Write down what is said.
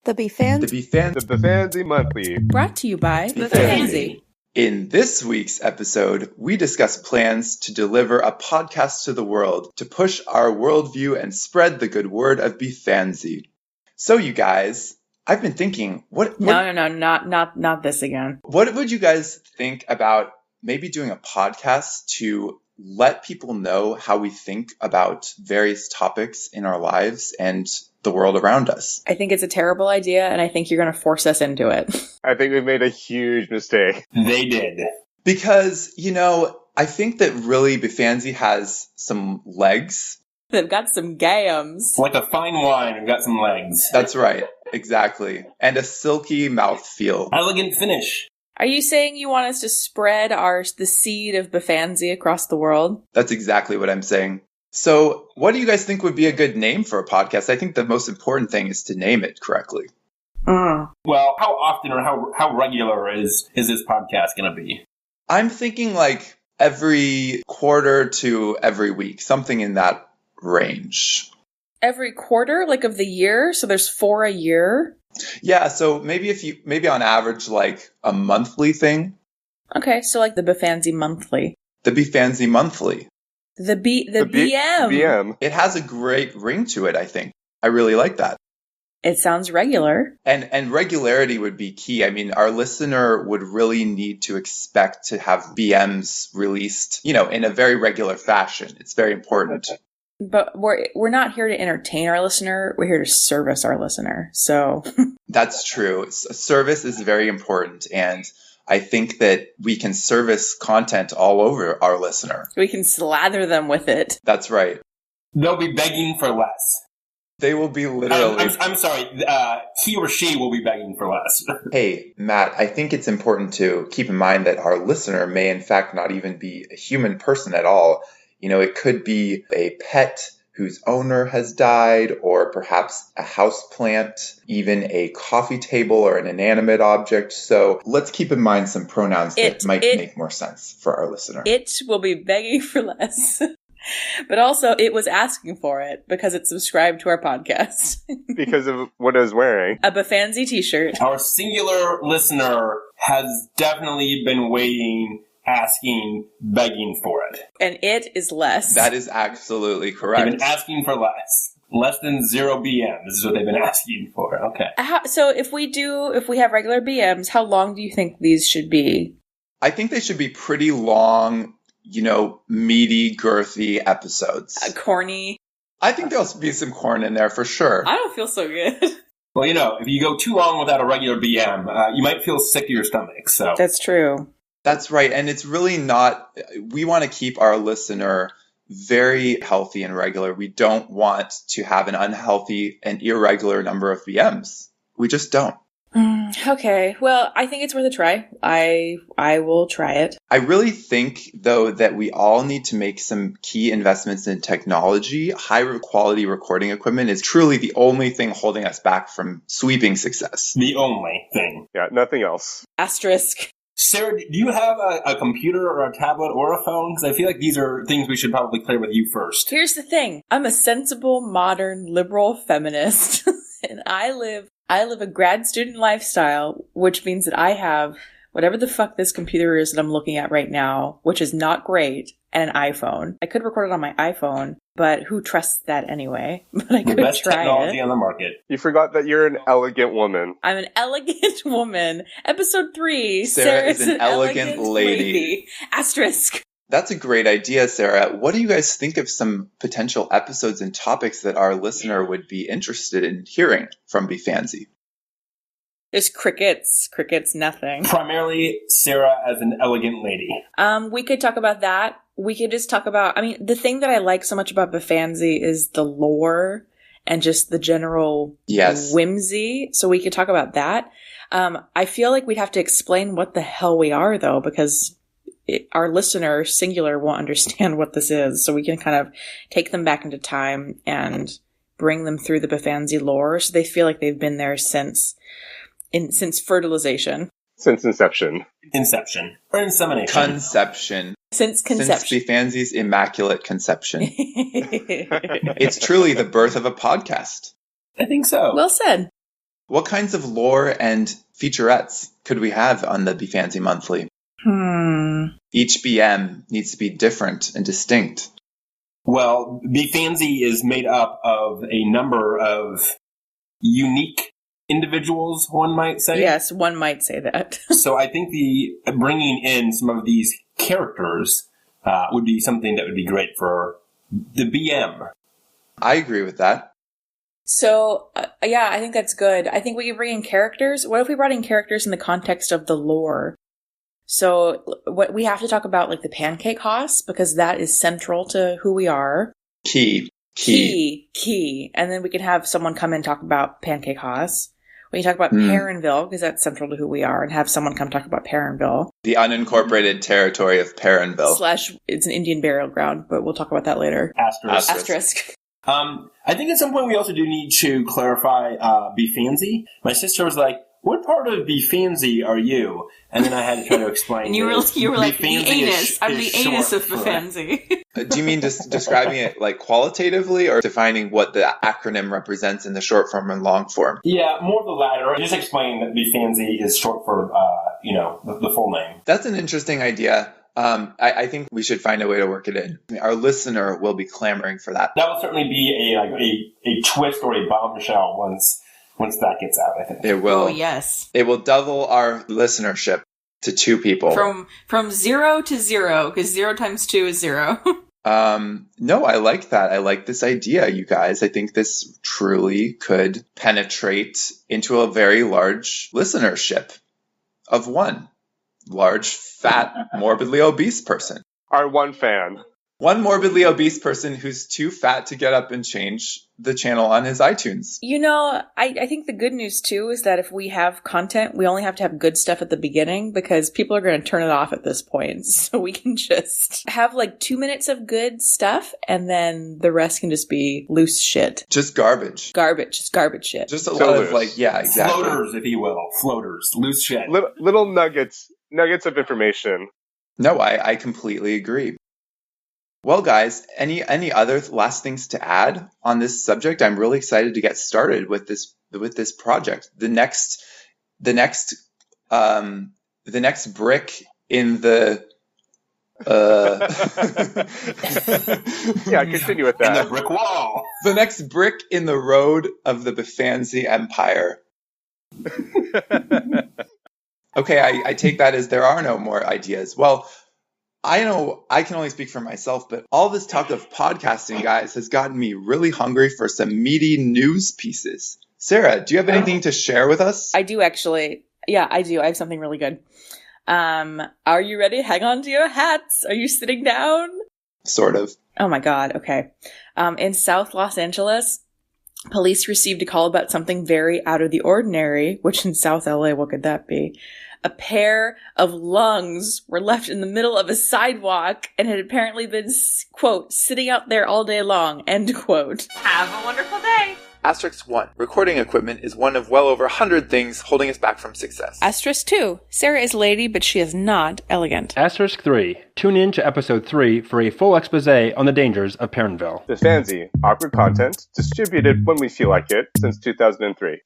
The Bephanse Monthly. Brought to you by Bephanse. In this week's episode, we discuss plans to deliver a podcast to the world to push our worldview and spread the good word of Bephanse. So, you guys, I've been thinking, not this again. What would you guys think about maybe doing a podcast to let people know how we think about various topics in our lives and the world around us? I think it's a terrible idea, and I think you're going to force us into it. I think we've made a huge mistake. They did. Because, I think that really Bephanse has some legs. They've got some gams. Like a fine wine, and got some legs. That's right, exactly. And a silky mouthfeel. Elegant finish. Are you saying you want us to spread the seed of Bephanse across the world? That's exactly what I'm saying. So, what do you guys think would be a good name for a podcast? I think the most important thing is to name it correctly. Well, how often or how regular is this podcast going to be? I'm thinking like every quarter to every week, something in that range. Every quarter, like of the year? So there's 4 a year? Yeah, so maybe on average like a monthly thing. Okay, so like the Bephanse Monthly. The Bephanse Monthly. The BM. BM. It has a great ring to it, I think. I really like that. It sounds regular. And regularity would be key. I mean, our listener would really need to expect to have BMs released, in a very regular fashion. It's very important. But we're not here to entertain our listener. We're here to service our listener. So That's true. Service is very important. And I think that we can service content all over our listener. we can slather them with it. That's right. They'll be begging for less. They will be literally... I'm sorry. He or she will be begging for less. Hey, Matt, I think it's important to keep in mind that our listener may in fact not even be a human person at all. It could be a pet whose owner has died, or perhaps a houseplant, even a coffee table or an inanimate object. So let's keep in mind some pronouns that might make more sense for our listener. It will be begging for less. But also, it was asking for it because it subscribed to our podcast. Because of what I was wearing. A Bephanse t-shirt. Our singular listener has definitely been waiting, asking, begging for it. And it is less. That is absolutely correct. They've been asking for less. Less than 0 BMs is what they've been asking for. Okay. So if we have regular BMs, how long do you think these should be? I think they should be pretty long, meaty, girthy episodes. Corny. I think there'll be some corn in there for sure. I don't feel so good. Well, if you go too long without a regular BM, you might feel sick to your stomach. So That's true. That's right. And it's really not, we want to keep our listener very healthy and regular. We don't want to have an unhealthy and irregular number of BMs. We just don't. Okay. Well, I think it's worth a try. I will try it. I really think, though, that we all need to make some key investments in technology. High quality recording equipment is truly the only thing holding us back from sweeping success. the only thing. Yeah, nothing else. Asterisk. Sarah, do you have a computer or a tablet or a phone? Because I feel like these are things we should probably clear with you first. Here's the thing. I'm a sensible, modern, liberal feminist. And I live a grad student lifestyle, which means that I have whatever the fuck this computer is that I'm looking at right now, which is not great, and an iPhone. I could record it on my iPhone, but who trusts that anyway? But I could The best try technology it. on the market. You forgot that you're an elegant woman. I'm an elegant woman. Episode 3. Sarah is an elegant lady. Asterisk. That's a great idea, Sarah. What do you guys think of some potential episodes and topics that our listener would be interested in hearing from Bephanse? There's crickets. Crickets, nothing. Primarily, Sarah as an elegant lady. We could talk about that. We could just talk about, the thing that I like so much about Bephanse is the lore and just the general whimsy. So we could talk about that. I feel like we'd have to explain what the hell we are, though, because our listener, singular, won't understand what this is. So we can kind of take them back into time and bring them through the Bephanse lore so they feel like they've been there since fertilization. Since inception. Inception. Or insemination. Conception. Since conception. Since Bephanse's immaculate conception. It's truly the birth of a podcast. I think so. Well said. What kinds of lore and featurettes could we have on the Bephanse Monthly? Each BM needs to be different and distinct. Well, Bephanse is made up of a number of unique individuals, one might say. Yes, one might say that. So I think bringing in some of these characters would be something that would be great for the BM. I agree with that. So, yeah, I think that's good. I think we could bring in characters. What if we brought in characters in the context of the lore? So, what we have to talk about, like, the Pancake Haus, because that is central to who we are. Key. And then we can have someone come in and talk about Pancake Haus. We can talk about Perrinville, because that's central to who we are, and have someone come talk about Perrinville. The unincorporated territory of Perrinville. / it's an Indian burial ground, but we'll talk about that later. Asterisk. I think at some point we also do need to clarify Bephanse. My sister was like, what part of Bephanse are you? And then I had to try to explain. And you were like, the anus. I'm the anus of Bephanse. Do you mean just describing it like qualitatively or defining what the acronym represents in the short form and long form? Yeah, more of the latter. Just explaining that Bephanse is short for, the full name. That's an interesting idea. I think we should find a way to work it in. Our listener will be clamoring for that. That will certainly be a twist or a bombshell once that gets out, I think. It will. Oh, yes. It will double our listenership to 2 people. From 0 to 0, because 0 times 2 is 0. No, I like that. I like this idea, you guys. I think this truly could penetrate into a very large listenership of 1. Large, fat, morbidly obese person. Our one fan. One morbidly obese person who's too fat to get up and change the channel on his iTunes. I think the good news, too, is that if we have content, we only have to have good stuff at the beginning because people are going to turn it off at this point. So we can just have 2 minutes of good stuff and then the rest can just be loose shit. Just garbage. Just garbage shit. Just a lot of exactly. Floaters, if you will. Floaters. Loose shit. Little nuggets of information. No, I completely agree. Well, guys, any other last things to add on this subject? I'm really excited to get started with this project. The next brick in the yeah, continue with that. In the brick wall. The next brick in the road of the Bephanse Empire. Okay, I take that as there are no more ideas. Well, I know I can only speak for myself, but all this talk of podcasting, guys, has gotten me really hungry for some meaty news pieces. Sarah, do you have anything to share with us? I do, actually. Yeah, I do. I have something really good. Are you ready? Hang on to your hats. Are you sitting down? Sort of. Oh my God. Okay. In South Los Angeles, police received a call about something very out of the ordinary, which in South LA, what could that be? A pair of lungs were left in the middle of a sidewalk and had apparently been, quote, sitting out there all day long, end quote. Have a wonderful day. Asterisk 1. Recording equipment is one of well over 100 things holding us back from success. Asterisk 2. Sarah is lady, but she is not elegant. Asterisk 3. Tune in to episode 3 for a full exposé on the dangers of Perrinville. Bephanse, awkward content, distributed when we feel like it, since 2003.